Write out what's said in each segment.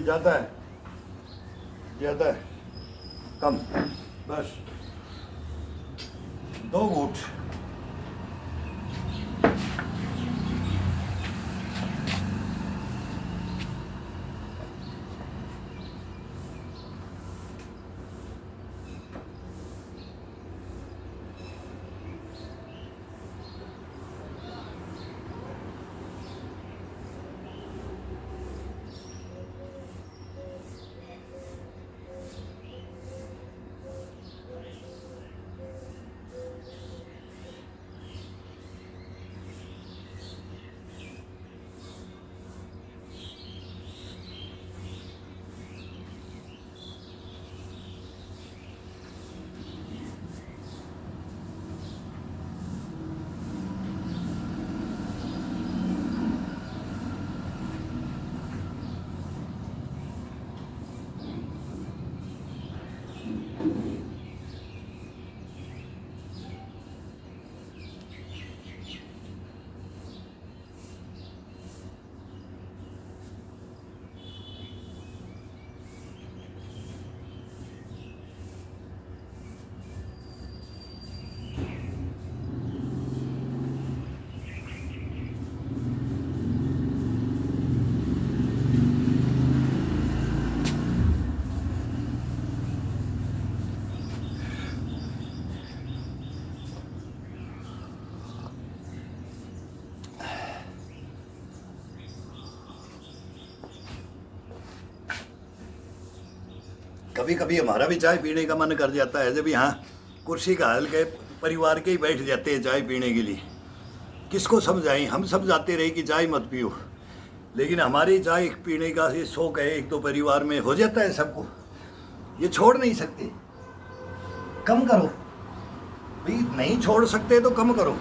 ज़्यादा है, ज़्यादा है, कम, बस 2 घूंट। कभी कभी हमारा भी चाय पीने का मन कर जाता है, जब यहाँ कुर्सी का हाल के परिवार के ही बैठ जाते हैं चाय पीने के लिए। किसको समझाएं, हम समझाते रहे कि चाय मत पियो, लेकिन हमारी चाय पीने का ये शौक है, एक तो परिवार में हो जाता है सबको, ये छोड़ नहीं सकते। कम करो भाई, नहीं छोड़ सकते तो कम करो।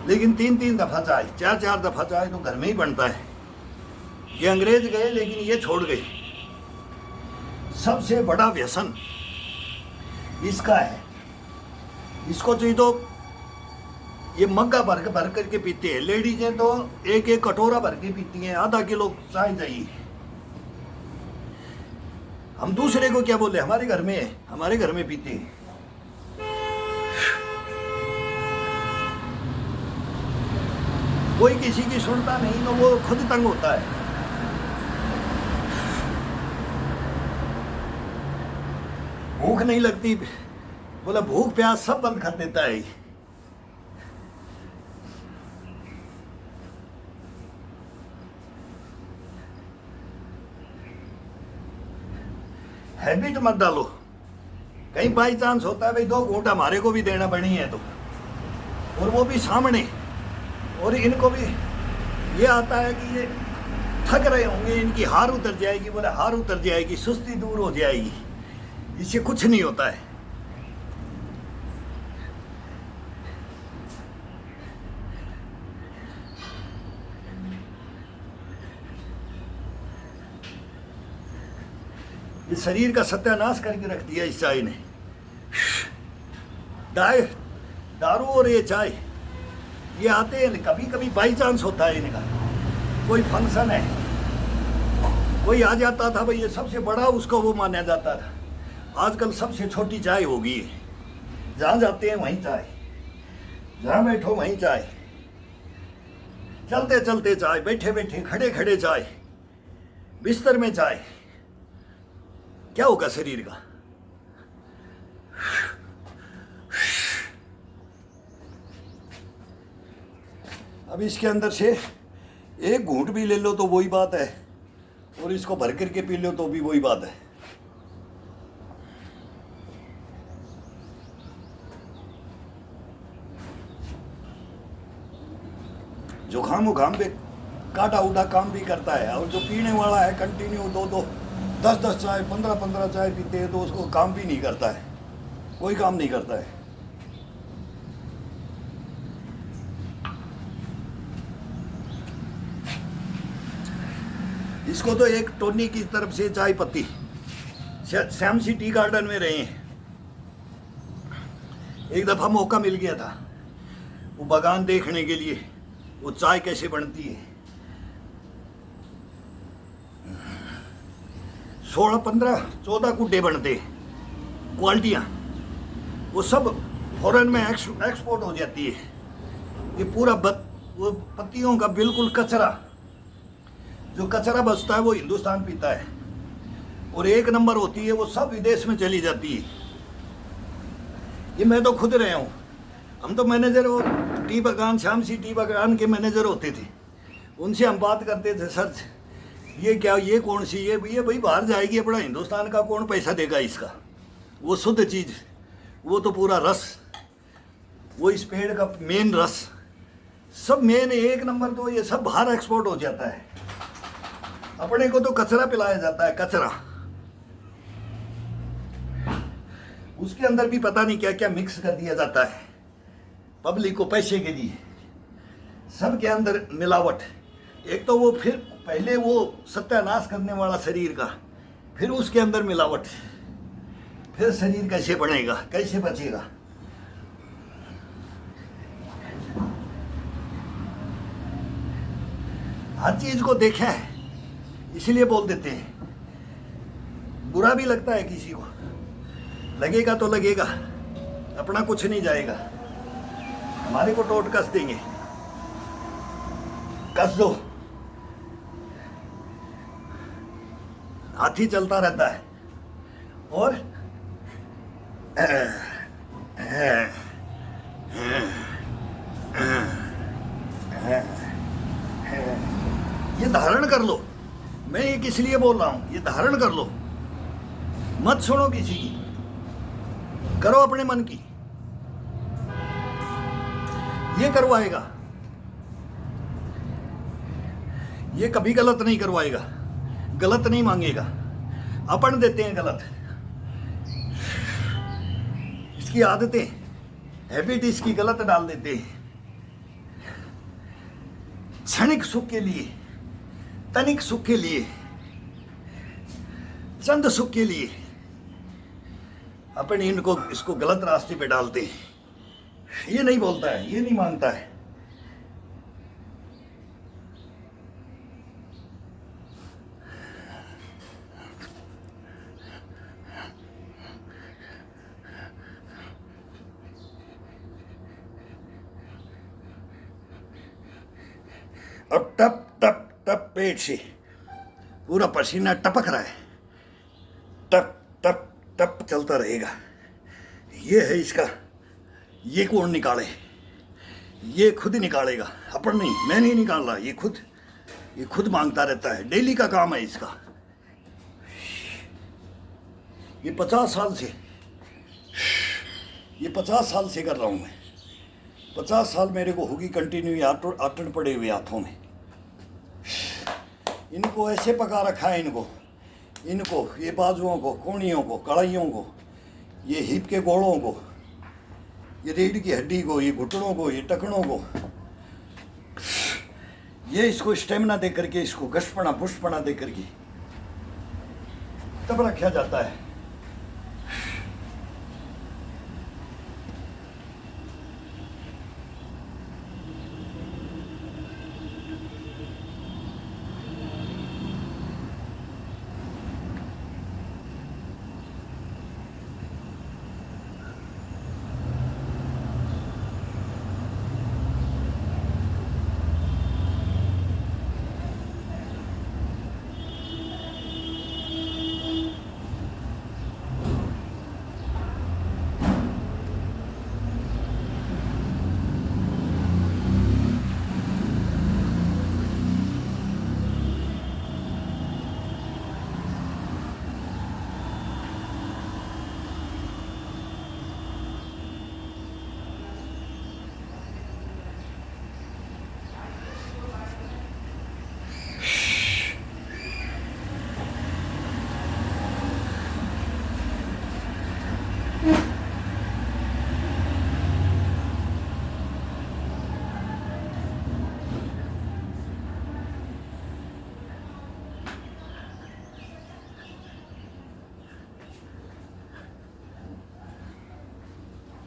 लेकिन 3-3 दफ़ा चाय, 4-4 दफ़ा चाय तो घर में ही बनता है। ये अंग्रेज गए लेकिन ये छोड़ गए। सबसे बड़ा व्यसन इसका है, इसको चाहिए तो ये मग्गा भर करके पीते हैं। लेडीजें तो एक एक कटोरा भर के पीती हैं, आधा किलो चाय चाहिए। हम दूसरे को क्या बोले, हमारे घर में है, हमारे घर में पीते हैं। कोई किसी की सुनता नहीं तो वो खुद तंग होता है। भूख नहीं लगती, बोला भूख प्यास सब बंद कर देता है। हैबिट मत डालो, कहीं बाई चांस होता है भाई 2 घूंट हमारे को भी देना पड़ी है तो, और वो भी सामने, और इनको भी ये आता है कि ये थक रहे होंगे, इनकी हार उतर जाएगी, बोले हार उतर जाएगी, सुस्ती दूर हो जाएगी, इससे कुछ नहीं होता है। ये शरीर का सत्यानाश करके रख दिया इस चाय ने। दारू और ये चाय, ये आते हैं कभी कभी बाई चांस होता है इनका, कोई फंक्शन है, कोई आ जाता था भाई, ये सबसे बड़ा उसको वो माना जाता था। आजकल सबसे छोटी चाय हो गई है, जहाँ जाते हैं वहीं चाय, जहाँ बैठो वहीं चाय, चलते चलते चाय, बैठे बैठे खड़े खड़े चाय, बिस्तर में चाय। क्या होगा शरीर का? अब इसके अंदर से 1 घूंट भी ले लो तो वही बात है, और इसको भर करके पी लो तो भी वही बात है। जुकाम उखाम पे काटा उड़ा काम भी करता है, और जो पीने वाला है कंटिन्यू 2-2 10-10 चाय 15-15 चाय पीते हैं तो उसको काम भी नहीं करता है, कोई काम नहीं करता है। इसको तो एक टोनी की तरफ से चाय पत्ती, श्याम सी टी गार्डन में रहे हैं, एक दफ़ा मौका मिल गया था वो बागान देखने के लिए, वो चाय कैसे बनती है, 16, 15, 14 गुड्डे बनते, क्वालिटियाँ, वो सब फॉरेन में एक्सपोर्ट हो जाती है। ये पूरा वो पत्तियों का बिल्कुल कचरा, जो कचरा बचता है वो हिंदुस्तान पीता है, और 1 नंबर होती है वो सब विदेश में चली जाती है। ये मैं तो खुद रहे हूँ। हम तो मैनेजर, वो टी बागान, श्याम सी टी बागान के मैनेजर होते थे, उनसे हम बात करते थे, सर ये क्या, ये कौन सी, ये भाई बाहर जाएगी, अपना हिंदुस्तान का कौन पैसा देगा इसका, वो शुद्ध चीज़, वो तो पूरा रस, वो इस पेड़ का मेन रस, सब मेन 1 नंबर, तो ये सब बाहर एक्सपोर्ट हो जाता है। अपने को तो कचरा पिलाया जाता है, कचरा, उसके अंदर भी पता नहीं क्या क्या मिक्स कर दिया जाता है पब्लिक को पैसे के लिए, सब के अंदर मिलावट। एक तो वो फिर पहले वो सत्यानाश करने वाला शरीर का, फिर उसके अंदर मिलावट, फिर शरीर कैसे बनेगा, कैसे बचेगा। हर चीज को देखा है, इसलिए बोल देते हैं। बुरा भी लगता है किसी को, लगेगा तो लगेगा, अपना कुछ नहीं जाएगा, हमारे को टोट कस देंगे, कस दो, हाथी चलता रहता है। और ये धारण कर लो, मैं ये किस लिए बोल रहा हूं, ये धारण कर लो, मत सुनो किसी की, करो अपने मन की, ये करवाएगा, ये कभी गलत नहीं करवाएगा, गलत नहीं मांगेगा। अपन देते हैं गलत, इसकी आदतें, हैबिट इसकी गलत डाल देते हैं, क्षणिक सुख के लिए, तनिक सुख के लिए, चंद सुख के लिए अपन इनको, इसको गलत रास्ते पे डालते हैं। ये नहीं बोलता है, ये नहीं मांगता है। अब टप टप टप पेट से पूरा पसीना टपक रहा है, टप टप टप चलता रहेगा। ये है इसका, ये कौन निकाले, ये खुद निकालेगा, अपन नहीं, मैं नहीं निकाल रहा, ये खुद मांगता रहता है, डेली का काम है इसका। ये 50 साल से, ये 50 साल से कर रहा हूँ मैं, 50 साल मेरे को होगी कंटिन्यू आटन पड़े हुए हाथों में। इनको ऐसे पका रखा है, इनको ये बाजुओं को, कोहनियों को, कड़ाइयों को, ये हिप के गोड़ों को, ये रीढ़ की हड्डी को, ये घुटनों को, ये टखनों को, ये इसको स्टेमिना दे करके, इसको गशपना पुष्पना दे करके तब रखा जाता है।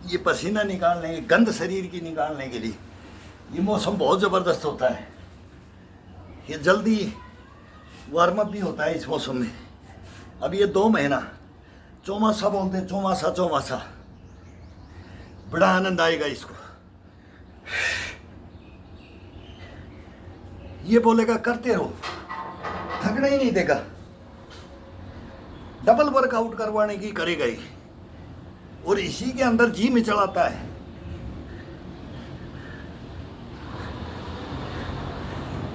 ये पसीना निकालने, गंद शरीर की निकालने के लिए ये मौसम बहुत ज़बरदस्त होता है, ये जल्दी वार्म अप भी होता है इस मौसम में। अब ये 2 महीना चौमासा बोलते हैं, चौमासा चौमासा, बड़ा आनंद आएगा इसको। ये बोलेगा करते रहो, थकना ही नहीं देगा, डबल वर्कआउट करवाने की करेगा ही, और इसी के अंदर जी मिचड़ाता है।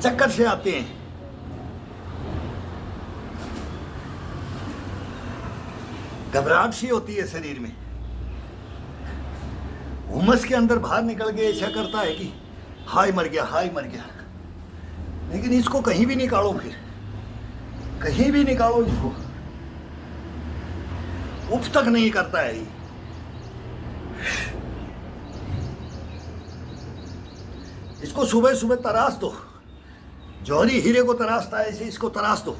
चक्कर से आते हैं, घबराहट सी होती है शरीर में, हुमस के अंदर बाहर निकल के ऐसा करता है कि हाय मर गया, हाय मर गया। लेकिन इसको कहीं भी निकालो, फिर कहीं भी निकालो इसको, उफ तक नहीं करता है ये। इसको सुबह सुबह तराश दो, जौहरी हीरे को तराशता है ऐसे इसको तराश दो।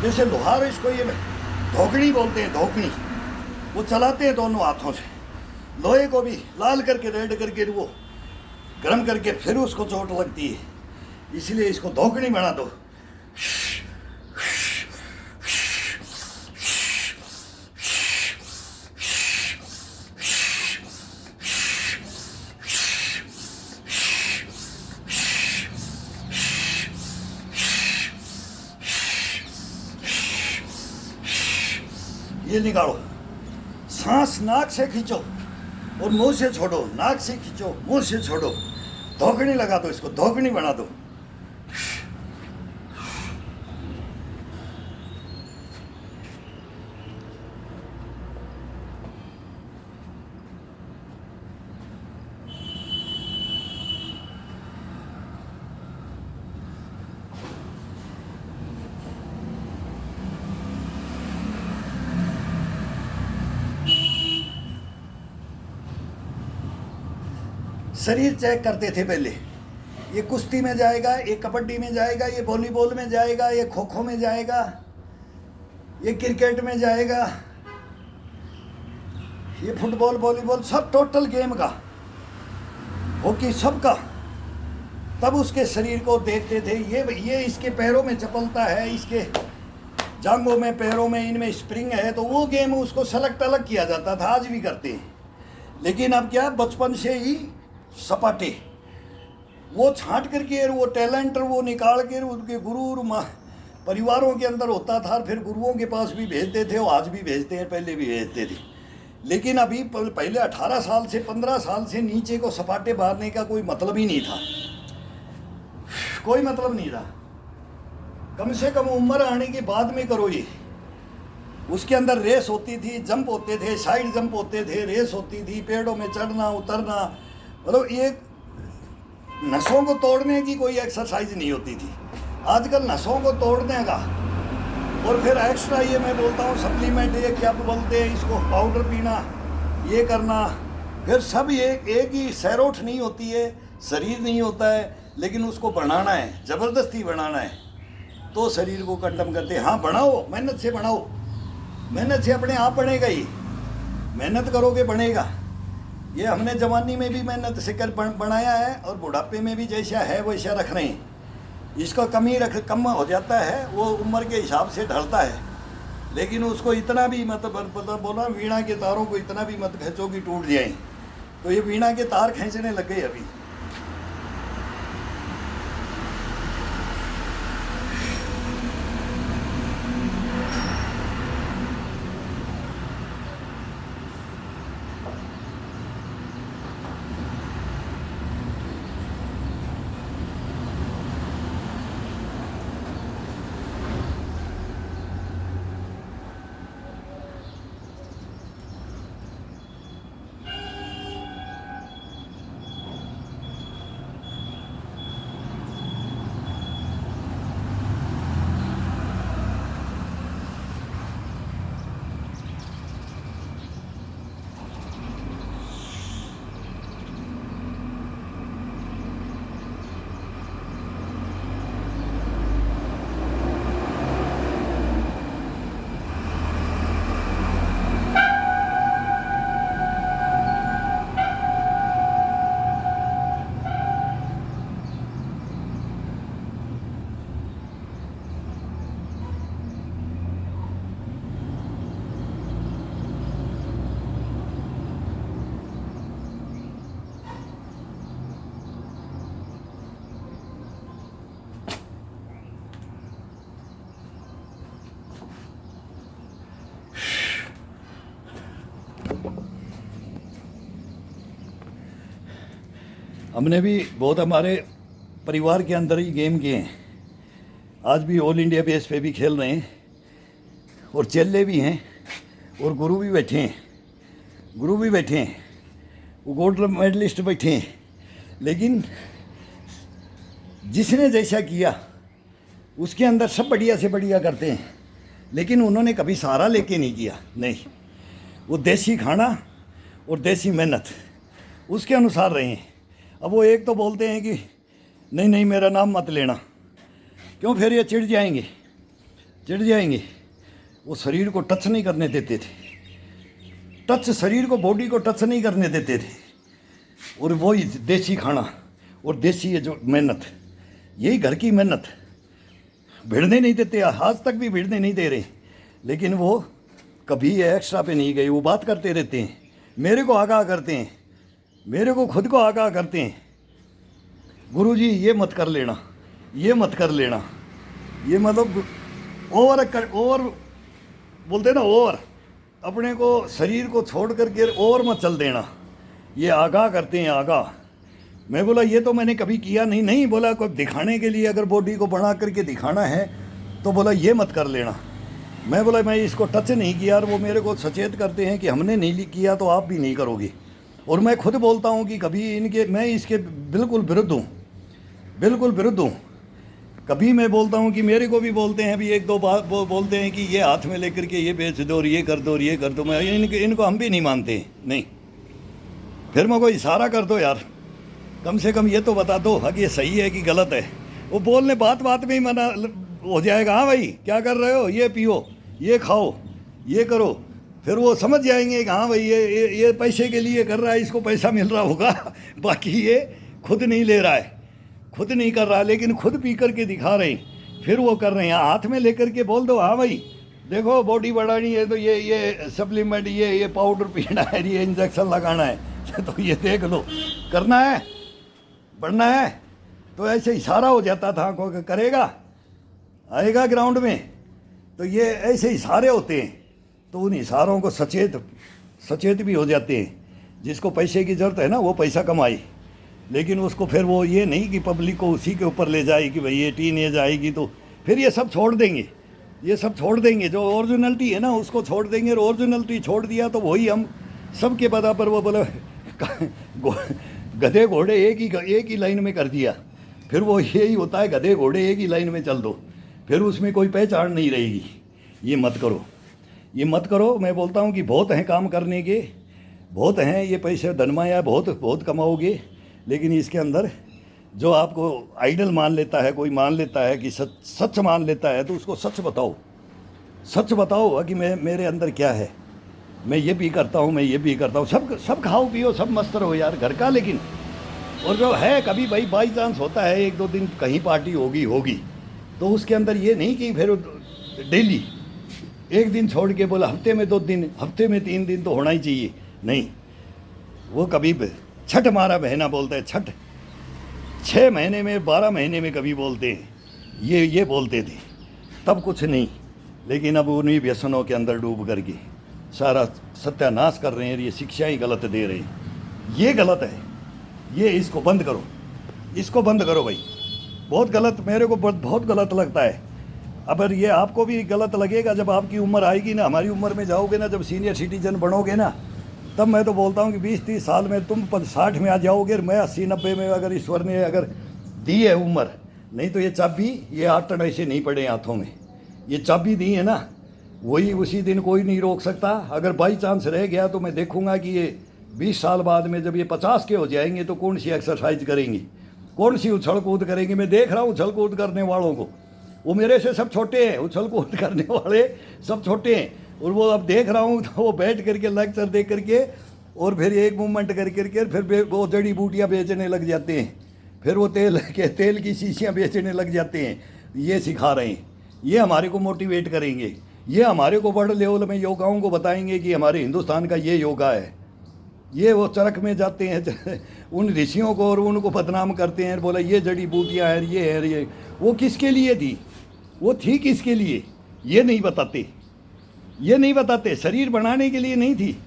जैसे लोहार, इसको ये धोकनी बोलते हैं, धोकनी, वो चलाते हैं दोनों हाथों से, लोहे को भी लाल करके रेड करके वो गर्म करके फिर उसको चोट लगती है, इसलिए इसको धोकनी बना दो। ये निकालो, सांस नाक से खींचो और मुंह से छोड़ो, नाक से खींचो मुंह से छोड़ो, धोकनी लगा दो, इसको धोकनी बना दो। शरीर चेक करते थे पहले, ये कुश्ती में जाएगा, ये कबड्डी में जाएगा, ये वॉलीबॉल में जाएगा, ये खो खो में जाएगा, ये क्रिकेट में जाएगा, ये फुटबॉल वॉलीबॉल, सब टोटल गेम का, हॉकी सबका। तब उसके शरीर को देखते थे, ये इसके पैरों में चपलता है, इसके जांघों में, पैरों में, इनमें स्प्रिंग है, तो वो गेम उसको सेलेक्ट अलग किया जाता था, आज भी करते हैं। लेकिन अब क्या, बचपन से ही सपाटे वो छांट करके वो टैलेंट वो निकाल के उनके गुरु और परिवारों के अंदर होता था, फिर गुरुओं के पास भी भेजते थे, और आज भी भेजते हैं, पहले भी भेजते थे। लेकिन अभी पहले 18 साल से 15 साल से नीचे को सपाटे मारने का कोई मतलब ही नहीं था, कोई मतलब नहीं था। कम से कम उम्र आने के बाद में करो ये। उसके अंदर रेस होती थी, जंप होते थे, साइड जंप होते थे, रेस होती थी, पेड़ों में चढ़ना उतरना, मतलब ये नसों को तोड़ने की कोई एक्सरसाइज नहीं होती थी। आजकल नसों को तोड़ने का, और फिर एक्स्ट्रा ये मैं बोलता हूँ सप्लीमेंट, ये क्या बोलते हैं इसको, पाउडर पीना, ये करना, फिर सब ये एक ही सैरोठ नहीं होती है, शरीर नहीं होता है, लेकिन उसको बनाना है, ज़बरदस्ती बनाना है, तो शरीर को कंडम करते हैं। हाँ बनाओ, मेहनत से बनाओ, मेहनत से अपने आप बनेगा ही, मेहनत करोगे बनेगा। ये हमने जवानी में भी मेहनत से कर बनाया है, और बुढ़ापे में भी जैसा है वैसा रख रहे हैं। इसका कम हो जाता है, वो उम्र के हिसाब से ढलता है, लेकिन उसको इतना भी मत बोला, वीणा के तारों को इतना भी मत खींचो कि टूट जाए। तो ये वीणा के तार खींचने लग गए अभी। हमने भी बहुत हमारे परिवार के अंदर ही गेम किए हैं, आज भी ऑल इंडिया बेस पे भी खेल रहे हैं और चेले भी हैं और गुरु भी बैठे हैं, वो गोल्ड मेडलिस्ट बैठे हैं। लेकिन जिसने जैसा किया उसके अंदर सब बढ़िया से बढ़िया करते हैं, लेकिन उन्होंने कभी सहारा लेके नहीं किया। नहीं, वो देसी खाना और देसी मेहनत उसके अनुसार रहे हैं। अब वो एक तो बोलते हैं कि नहीं नहीं मेरा नाम मत लेना, क्यों? फिर ये चिढ़ जाएंगे। वो शरीर को टच नहीं करने देते थे, शरीर को, बॉडी को टच नहीं करने देते थे। और वही देसी खाना और देसी ये जो मेहनत, यही घर की मेहनत, भिड़ने नहीं देते, आज तक भी भिड़ने नहीं दे रहे। लेकिन वो कभी एक्स्ट्रा पे नहीं गए, वो बात करते रहते हैं, मेरे को आगाह करते हैं, मेरे को खुद को आगाह करते हैं, गुरुजी ये मत कर लेना, ये मतलब ओवर बोलते ना, ओवर अपने को शरीर को छोड़ करके और मत चल देना, ये आगाह करते हैं, आगाह। मैं बोला ये तो मैंने कभी किया नहीं बोला कोई दिखाने के लिए अगर बॉडी को बना करके दिखाना है तो बोला ये मत कर लेना। मैं बोला मैं इसको टच नहीं किया, और वो मेरे को सचेत करते हैं कि हमने नहीं किया तो आप भी नहीं करोगे। और मैं खुद बोलता हूँ कि कभी मैं इसके बिल्कुल विरुद्ध हूँ। कभी मैं बोलता हूँ कि मेरे को भी बोलते हैं, अभी एक दो बात बोलते हैं कि ये हाथ में लेकर के ये बेच दो और ये कर दो, मैं इनको हम भी नहीं मानते। नहीं, फिर मैं कोई इशारा कर दो यार, कम से कम ये तो बता दो कि ये सही है कि गलत है। वो बोलने बात में ही मना हो जाएगा, हाँ भाई क्या कर रहे हो, ये पियो, ये खाओ, ये करो, फिर वो समझ जाएंगे कि हाँ भाई ये पैसे के लिए कर रहा है, इसको पैसा मिल रहा होगा, बाकी ये खुद नहीं ले रहा है, खुद नहीं कर रहा, लेकिन खुद पी करके दिखा रहे हैं, फिर वो कर रहे हैं। हाथ में लेकर के बोल दो, हाँ भाई देखो बॉडी बढ़ानी है तो ये सप्लीमेंट, ये पाउडर पीना है, ये इंजेक्शन लगाना है तो ये देख लो, करना है, बढ़ना है, तो ऐसे इशारा हो जाता था, कोई करेगा, आएगा ग्राउंड में, तो ये ऐसे इशारे होते हैं। तो उन इशारों को सचेत भी हो जाते हैं। जिसको पैसे की ज़रूरत है ना वो पैसा कमाए, लेकिन उसको फिर वो ये नहीं कि पब्लिक को उसी के ऊपर ले जाए कि भाई ये टीनेज आएगी तो फिर ये सब छोड़ देंगे, जो ओरिजिनलिटी है ना उसको छोड़ देंगे। और ओरिजिनलिटी छोड़ दिया तो वही हम सबके बराबर, वो बोले गधे घोड़े एक ही लाइन में कर दिया, फिर वो यही होता है, गधे घोड़े एक ही लाइन में चल दो, फिर उसमें कोई पहचान नहीं रहेगी। ये मत करो। मैं बोलता हूँ कि बहुत हैं काम करने के, बहुत हैं, ये पैसे धनमाया बहुत कमाओगे, लेकिन इसके अंदर जो आपको आइडल मान लेता है, कोई मान लेता है कि सच मान लेता है, तो उसको सच बताओ कि मेरे अंदर क्या है, मैं ये भी करता हूँ, सब खाओ पियो, सब मस्त रहो यार घर का। लेकिन और जो है कभी भाई बाई चांस होता है, एक दो दिन कहीं पार्टी होगी तो उसके अंदर ये नहीं कि फिर डेली एक दिन छोड़ के बोला हफ्ते में 2 दिन, हफ्ते में 3 दिन तो होना ही चाहिए। नहीं, वो कभी छठ हमारा बहना बोलता है, छठ 6 महीने में 12 महीने में कभी बोलते हैं, ये बोलते थे तब कुछ नहीं, लेकिन अब उन्हीं व्यसनों के अंदर डूब करके सारा सत्यानाश कर रहे हैं, ये शिक्षाएं गलत दे रहे हैं, ये गलत है, ये इसको बंद करो भाई, बहुत गलत, मेरे को बहुत गलत लगता है। अगर ये आपको भी गलत लगेगा जब आपकी उम्र आएगी ना, हमारी उम्र में जाओगे ना, जब सीनियर सिटीजन बनोगे ना, तब मैं तो बोलता हूँ कि 20-30 साल में तुम 60 में आ जाओगे, मैं 80-90 में, अगर ईश्वर ने अगर दी है उम्र, नहीं तो ये चाबी, ये 8 टन ऐसे नहीं पड़े हाथों में, ये चाबी दी है ना, वही उसी दिन कोई नहीं रोक सकता। अगर बाई चांस रह गया तो मैं देखूंगा कि ये 20 साल बाद में जब ये 50 के हो जाएंगे तो कौन सी एक्सरसाइज करेंगे, कौन सी उछल कूद करेंगे। मैं देख रहा हूँ उछल कूद करने वालों को, वो मेरे से सब छोटे हैं, उछल कूद करने वाले सब छोटे हैं, और वो अब देख रहा हूँ तो वो बैठ करके लेक्चर दे करके और फिर एक मूवमेंट कर करके फिर वो जड़ी बूटियाँ बेचने लग जाते हैं, फिर वो तेल की शीशियाँ बेचने लग जाते हैं। ये सिखा रहे हैं, ये हमारे को मोटिवेट करेंगे, ये हमारे को बड़े लेवल में योगाओं को बताएंगे कि हमारे हिंदुस्तान का ये योगा है। ये वो चरख में जाते हैं उन ऋषियों को और उनको बदनाम करते हैं, बोला ये जड़ी बूटियाँ हैं, ये है, ये वो किसके लिए थी, वो थी किसके लिए, ये नहीं बताते। शरीर बनाने के लिए नहीं थी,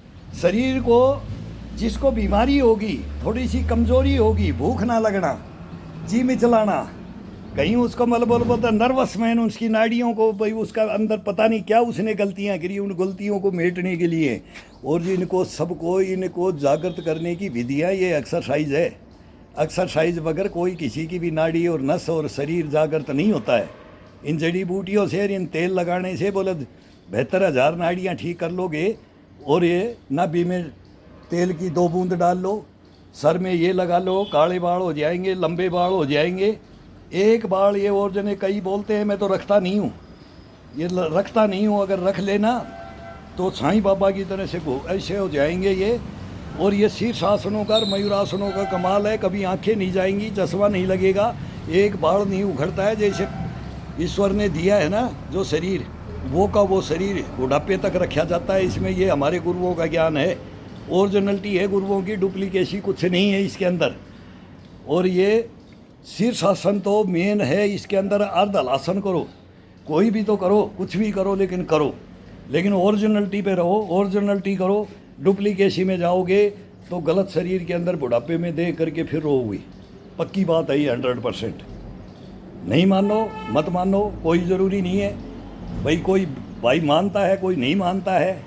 शरीर को जिसको बीमारी होगी, थोड़ी सी कमज़ोरी होगी, भूख ना लगना, जी मिचलाना, कहीं उसको मतलब बोलता नर्वस मैन, उसकी नाड़ियों को भाई उसका अंदर पता नहीं क्या उसने गलतियां करी, उन गलतियों को मेटने के लिए और इनको सबको इनको जागृत करने की विधियां ये एक्सरसाइज है। एक्सरसाइज बगैर कोई किसी की भी नाड़ी और नस और शरीर जागृत नहीं होता है। इन जड़ी बूटियों से, इन तेल लगाने से बोले 72,000 नाड़ियाँ ठीक कर लोगे। और ये नाभि में तेल की 2 बूंद डाल लो, सर में ये लगा लो, काले बाल हो जाएंगे, लंबे बाल हो जाएंगे। एक बाल ये और जने कई बोलते हैं मैं तो रखता नहीं हूँ, ये रखता नहीं हूँ, अगर रख लेना तो साईं बाबा की तरह से ऐसे हो जाएंगे ये। और ये शीर्षासनों का, मयूरासनों का कमाल है, कभी आंखें नहीं जाएंगी, चश्मा नहीं लगेगा, एक बाल नहीं उखड़ता है। जैसे ईश्वर ने दिया है ना जो शरीर, वो का वो शरीर बुढ़ापे तक रखा जाता है। इसमें ये हमारे गुरुओं का ज्ञान है, ओरिजिनलिटी है गुरुओं की, डुप्लीकेसी कुछ नहीं है इसके अंदर। और ये शीर्षासन तो मेन है इसके अंदर। अर्धलासन करो, कोई भी तो करो, कुछ भी करो, लेकिन करो, लेकिन ओरिजिनलिटी पे रहो, ओरिजिनलिटी करो। डुप्लीकेसी में जाओगे तो गलत शरीर के अंदर बुढ़ापे में देख करके फिर रोओगे। पक्की बात है ये 100%। नहीं मानो मत मानो, कोई ज़रूरी नहीं है भाई, कोई भाई मानता है कोई नहीं मानता है।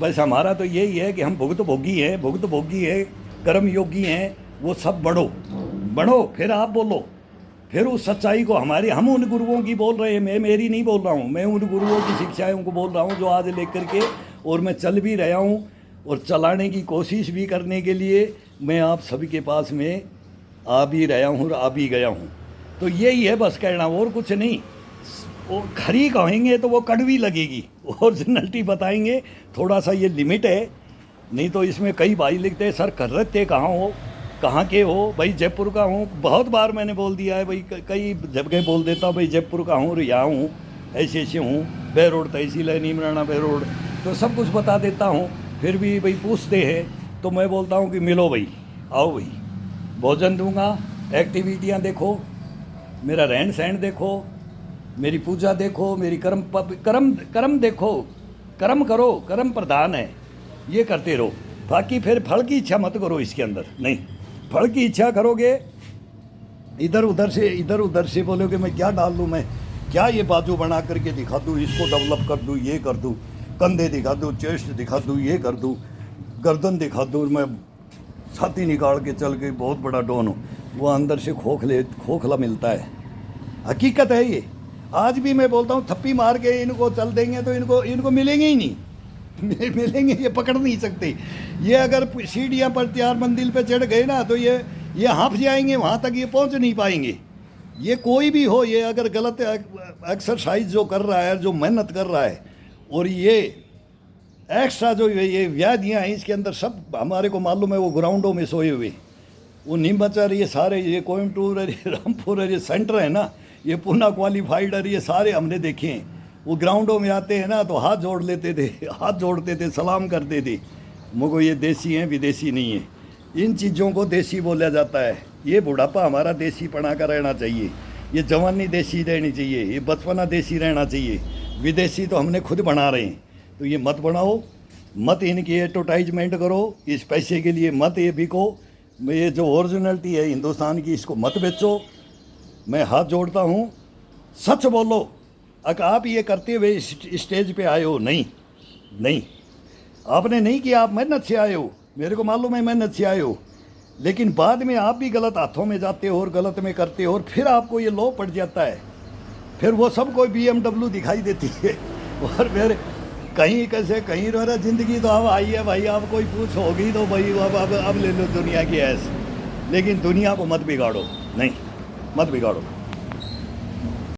बस हमारा तो यही है कि हम भुगत भोगी हैं, भुगत भोगी है, कर्म योगी हैं, वो सब बढ़ो बढ़ो, फिर आप बोलो, फिर उस सच्चाई को हमारे, हम उन गुरुओं की बोल रहे हैं, मैं मेरी नहीं बोल रहा हूँ, मैं उन गुरुओं की शिक्षाओं को बोल रहा हूँ जो आज लेकर के, और मैं चल भी रहा हूँ और चलाने की कोशिश भी करने के लिए मैं आप सभी के पास में आ भी रहा हूँ और आ भी गया हूँ। तो यही है बस कहना, और कुछ नहीं। वो खरी कहेंगे तो वो कड़वी लगेगी, ओरिजिनलिटी बताएंगे, थोड़ा सा ये लिमिट है। नहीं तो इसमें कई भाई लिखते हैं सर कर रहे थे कहाँ हो, कहाँ के हो भाई? जयपुर का हूँ, बहुत बार मैंने बोल दिया है भाई, कई जगह बोल देता हूँ भाई जयपुर का हूँ, यहाँ हूँ, ऐसे ऐसे हूँ, बे रोड तहसील है, नीमराना बे रोड, तो सब कुछ बता देता हूँ। फिर भी भाई पूछते हैं तो मैं बोलता हूँ कि मिलो भाई, आओ भाई, भोजन दूंगा, एक्टिविटियाँ देखो, मेरा रहन सहन देखो, मेरी पूजा देखो, मेरी कर्म देखो, कर्म करो, कर्म प्रधान है, ये करते रहो। बाकी फिर फल की इच्छा मत करो इसके अंदर, नहीं, फल की इच्छा करोगे इधर उधर से बोलोगे मैं क्या डाल दूँ, मैं क्या ये बाजू बना करके दिखा दूँ, इसको डेवलप कर दूँ, ये कर दूँ, कंधे दिखा दूँ, चेस्ट दिखा दूँ, ये कर दूँ, गर्दन दिखा दूँ, मैं छाती निकाल के चल के बहुत बड़ा डॉन हूँ, वो अंदर से खोखला मिलता है। हकीकत है ये। आज भी मैं बोलता हूँ थप्पी मार के इनको चल देंगे तो इनको मिलेंगे ही नहीं, मिलेंगे, ये पकड़ नहीं सकते। ये अगर सीढ़ियाँ पर 4 मंजिल पे चढ़ गए ना तो ये हाँफ जाएंगे, वहाँ तक ये पहुँच नहीं पाएंगे। ये कोई भी हो, ये अगर गलत एक्सरसाइज जो कर रहा है, जो मेहनत कर रहा है, और ये एक्स्ट्रा जो ये व्याधियाँ हैं इसके अंदर, सब हमारे को मालूम है। वो ग्राउंडों में सोए हुए, वो नीमचर, ये सारे, ये कोयम्बटूर, ये रामपुर, ये सेंटर है ना, ये पूना क्वालिफाइड, ये सारे हमने देखे हैं। वो ग्राउंडों में आते हैं ना तो हाथ जोड़ लेते थे, हाथ जोड़ते थे, सलाम करते थे। मुझको ये देसी हैं, विदेशी नहीं है। इन चीज़ों को देसी बोला जाता है। ये बुढ़ापा हमारा देसी पना का रहना चाहिए, ये जवानी देसी रहनी चाहिए, ये बचपना देसी रहना चाहिए। विदेशी तो हमने खुद बना रहे हैं, तो ये मत बनाओ, मत इनकी एडवर्टाइजमेंट करो, इस पैसे के लिए मत ये बिको। ये जो ओरिजिनलिटी है हिंदुस्तान की, इसको मत बेचो। मैं हाथ जोड़ता हूँ, सच बोलो। अगर आप ये करते हुए स्टेज पे आए हो, नहीं, आपने नहीं किया, आप मेहनत से आए हो, मेरे को मालूम है मेहनत से आए हो, लेकिन बाद में आप भी गलत हाथों में जाते हो और गलत में करते हो, और फिर आपको ये लो पड़ जाता है। फिर वो सब कोई BMW दिखाई देती है, और फिर कहीं कैसे कहीं मेरा ज़िंदगी तो अब आई है भाई, अब कोई पूछ होगी तो भाई अब ले लो दुनिया की ऐस, लेकिन दुनिया को मत बिगाड़ो, नहीं, मत बिगाड़ो।